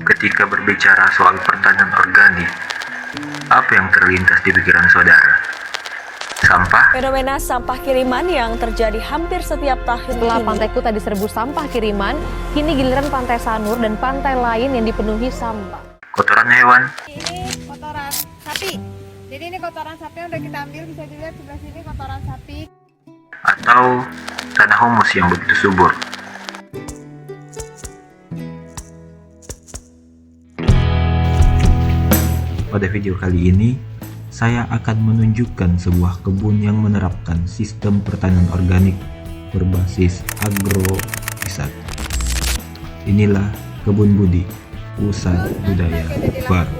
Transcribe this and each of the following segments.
Ketika berbicara soal pertanian organik, apa yang terlintas di pikiran saudara? Sampah? Fenomena sampah kiriman yang terjadi hampir setiap tahun. Setelah Pantai Kuta diserbu sampah kiriman, kini giliran Pantai Sanur dan pantai lain yang dipenuhi sampah. Kotoran hewan? Ini kotoran sapi. Jadi ini kotoran sapi yang udah kita ambil, bisa dilihat sebelah sini kotoran sapi. Atau tanah humus yang begitu subur? Pada video kali ini, saya akan menunjukkan sebuah kebun yang menerapkan sistem pertanian organik berbasis agrowisata. Inilah Kebun Budi, Pusat Budaya Baru.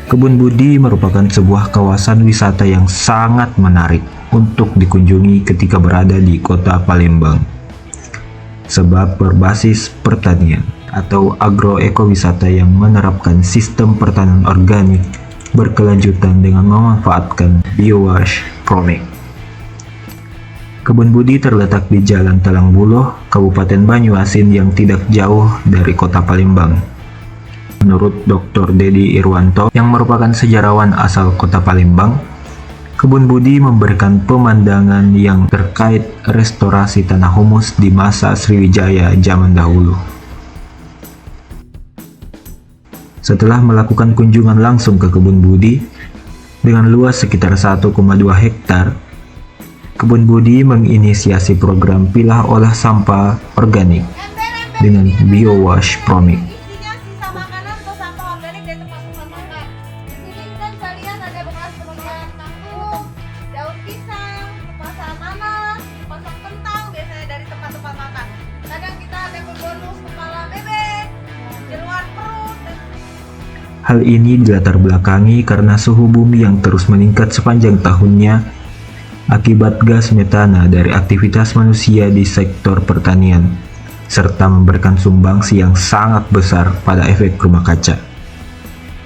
Kebun Budi merupakan sebuah kawasan wisata yang sangat menarik untuk dikunjungi ketika berada di Kota Palembang. Sebab berbasis pertanian atau agroekowisata yang menerapkan sistem pertanian organik berkelanjutan dengan memanfaatkan biowash promik. Kebun Budi terletak di Jalan Talangbuloh, Kabupaten Banyuasin yang tidak jauh dari Kota Palembang. Menurut Dr. Dedi Irwanto yang merupakan sejarawan asal Kota Palembang, Kebun Budi memberikan pemandangan yang terkait restorasi tanah humus di masa Sriwijaya zaman dahulu. Setelah melakukan kunjungan langsung ke Kebun Budi, dengan luas sekitar 1,2 hektar, Kebun Budi menginisiasi program pilah olah sampah organik dengan biowash promik. Isinya sisa makanan atau sampah organik dari tempat-tempat makan. Di sini kita bisa lihat ada bekas penutupan kangkung, daun pisang, kupasan nanas, kupasan kentang, biasanya dari tempat-tempat makan. Kadang kita ada bonus kepala bebek, jeruan perut, dan Hal ini dilatar belakangi karena suhu bumi yang terus meningkat sepanjang tahunnya akibat gas metana dari aktivitas manusia di sektor pertanian, serta memberikan sumbangsi yang sangat besar pada efek rumah kaca.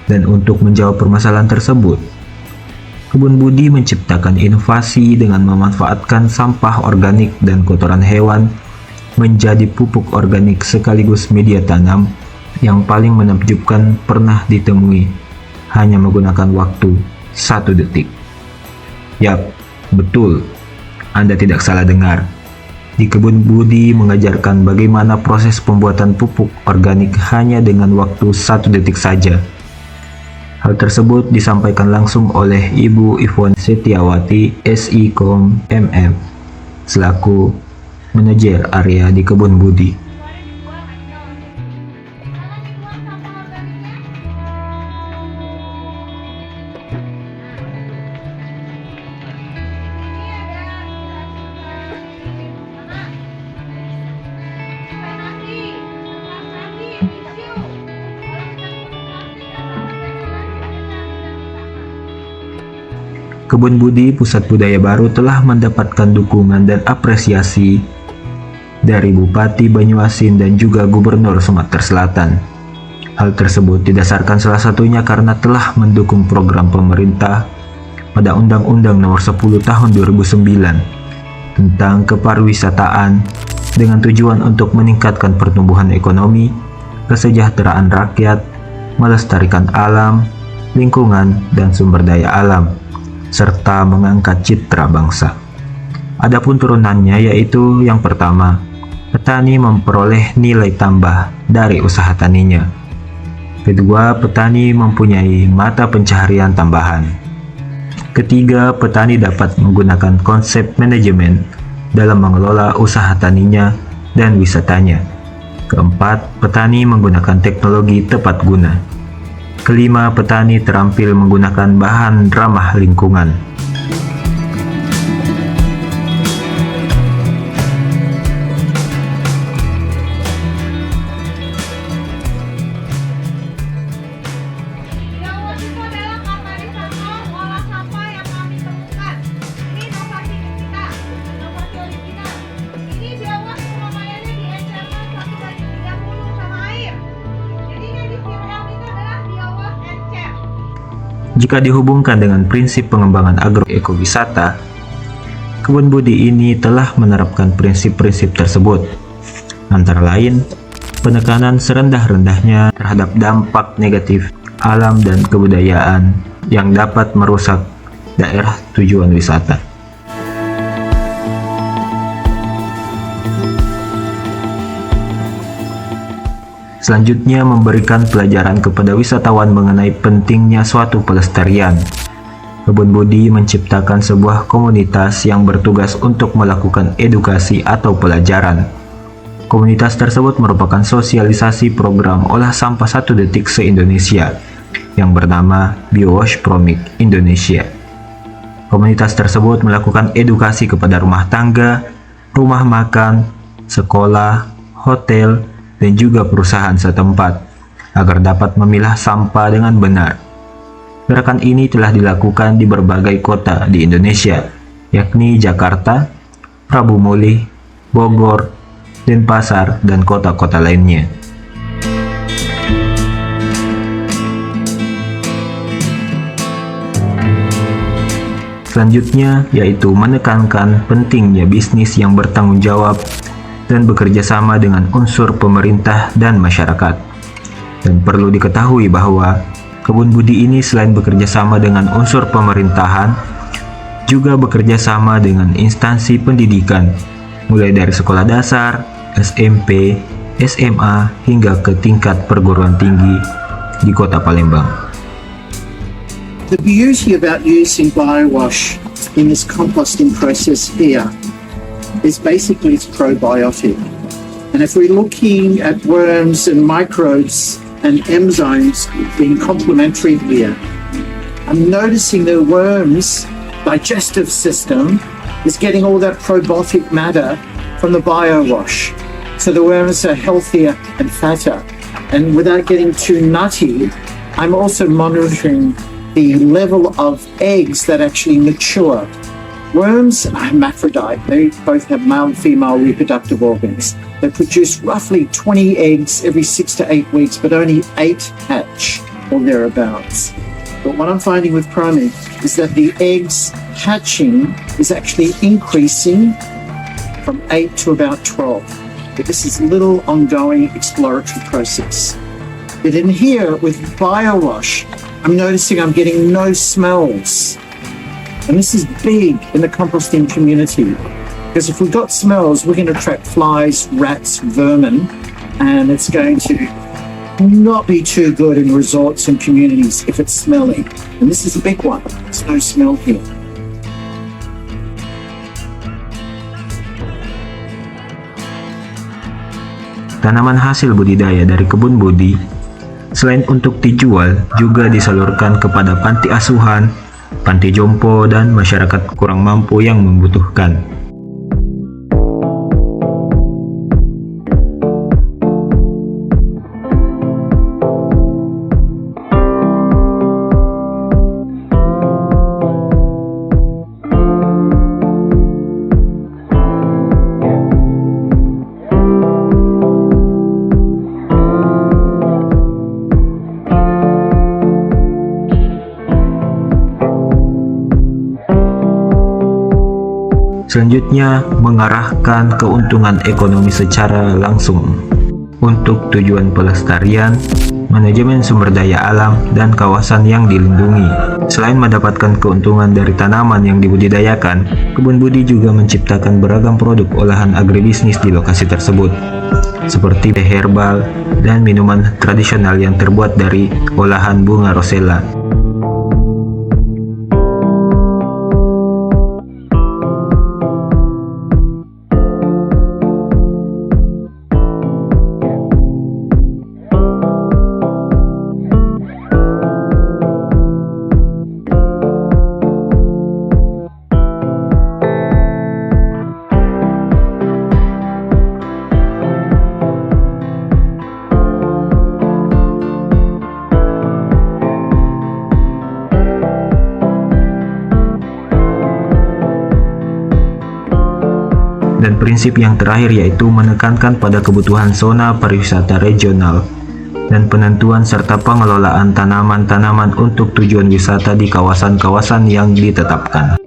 Dan untuk menjawab permasalahan tersebut, Kebun Budi menciptakan inovasi dengan memanfaatkan sampah organik dan kotoran hewan menjadi pupuk organik sekaligus media tanam yang paling menakjubkan pernah ditemui hanya menggunakan waktu 1 detik. Yap, betul, Anda tidak salah dengar. Di Kebun Budi mengajarkan bagaimana proses pembuatan pupuk organik hanya dengan waktu 1 detik saja. Hal tersebut disampaikan langsung oleh Ibu Ivone Setiawati, SIKOM MM, selaku manajer area di Kebun Budi. Kebun Budi Pusat Budaya Baru telah mendapatkan dukungan dan apresiasi dari Bupati Banyuasin dan juga Gubernur Sumatera Selatan. Hal tersebut didasarkan salah satunya karena telah mendukung program pemerintah pada Undang-Undang Nomor 10 Tahun 2009 tentang kepariwisataan dengan tujuan untuk meningkatkan pertumbuhan ekonomi, kesejahteraan rakyat, melestarikan alam, lingkungan, dan sumber daya alam, serta mengangkat citra bangsa. Adapun turunannya yaitu yang pertama, petani memperoleh nilai tambah dari usaha taninya. Kedua, petani mempunyai mata pencaharian tambahan. Ketiga, petani dapat menggunakan konsep manajemen dalam mengelola usaha taninya dan wisatanya. Keempat, petani menggunakan teknologi tepat guna. Kelima, petani terampil menggunakan bahan ramah lingkungan. biowash itu adalah katalisator olah sampah yang kami temukan. Ini inovasi kita, inovasi original. Ini biowash pemakaiannya diencerkan 1:30 sama air. Jadi yang disiram itu adalah biowash encer. Jika dihubungkan dengan prinsip pengembangan agroekowisata, Kebun Budi ini telah menerapkan prinsip-prinsip tersebut. Antara lain, penekanan serendah-rendahnya terhadap dampak negatif alam dan kebudayaan yang dapat merusak daerah tujuan wisata. Selanjutnya, memberikan pelajaran kepada wisatawan mengenai pentingnya suatu pelestarian. Kebun Budi menciptakan sebuah komunitas yang bertugas untuk melakukan edukasi atau pelajaran. Komunitas tersebut merupakan sosialisasi program olah sampah 1 detik se-Indonesia yang bernama Biowash Promik Indonesia. Komunitas tersebut melakukan edukasi kepada rumah tangga, rumah makan, sekolah, hotel, dan juga perusahaan setempat agar dapat memilah sampah dengan benar. Gerakan ini telah dilakukan di berbagai kota di Indonesia, yakni Jakarta, Prabu Muli, Bogor, Denpasar, dan kota-kota lainnya. Selanjutnya yaitu menekankan pentingnya bisnis yang bertanggung jawab dan bekerja sama dengan unsur pemerintah dan masyarakat. Dan perlu diketahui bahwa Kebun Budi ini selain bekerja sama dengan unsur pemerintahan, juga bekerja sama dengan instansi pendidikan, mulai dari sekolah dasar, SMP, SMA, hingga ke tingkat perguruan tinggi di Kota Palembang. The beauty about using biowash in this composting process here is basically it's probiotic. And if we're looking at worms and microbes and enzymes being complementary here, I'm noticing the worms' digestive system is getting all that probiotic matter from the biowash. So the worms are healthier and fatter. And without getting too nutty, I'm also monitoring the level of eggs that actually mature. Worms are hermaphrodite. They both have male and female reproductive organs. They produce roughly 20 eggs every 6 to 8 weeks, but only 8 hatch or thereabouts. But what I'm finding with Promik is that the eggs hatching is actually increasing from 8 to about 12. But this is a little ongoing exploratory process. But in here with biowash, I'm noticing I'm getting no smells. And this is big in the composting community, because if we've got smells, we're going to attract flies, rats, vermin, and it's going to not be too good in resorts and communities if it's smelly. And this is a big one. There's no smell here. Tanaman hasil budidaya dari Kebun Budi, selain untuk dijual, juga disalurkan kepada panti asuhan, panti jompo, dan masyarakat kurang mampu yang membutuhkan. Selanjutnya, mengarahkan keuntungan ekonomi secara langsung untuk tujuan pelestarian, manajemen sumber daya alam, dan kawasan yang dilindungi. Selain mendapatkan keuntungan dari tanaman yang dibudidayakan, Kebun Budi juga menciptakan beragam produk olahan agribisnis di lokasi tersebut, seperti teh herbal dan minuman tradisional yang terbuat dari olahan bunga rosella. Dan prinsip yang terakhir yaitu menekankan pada kebutuhan zona pariwisata regional dan penentuan serta pengelolaan tanaman-tanaman untuk tujuan wisata di kawasan-kawasan yang ditetapkan.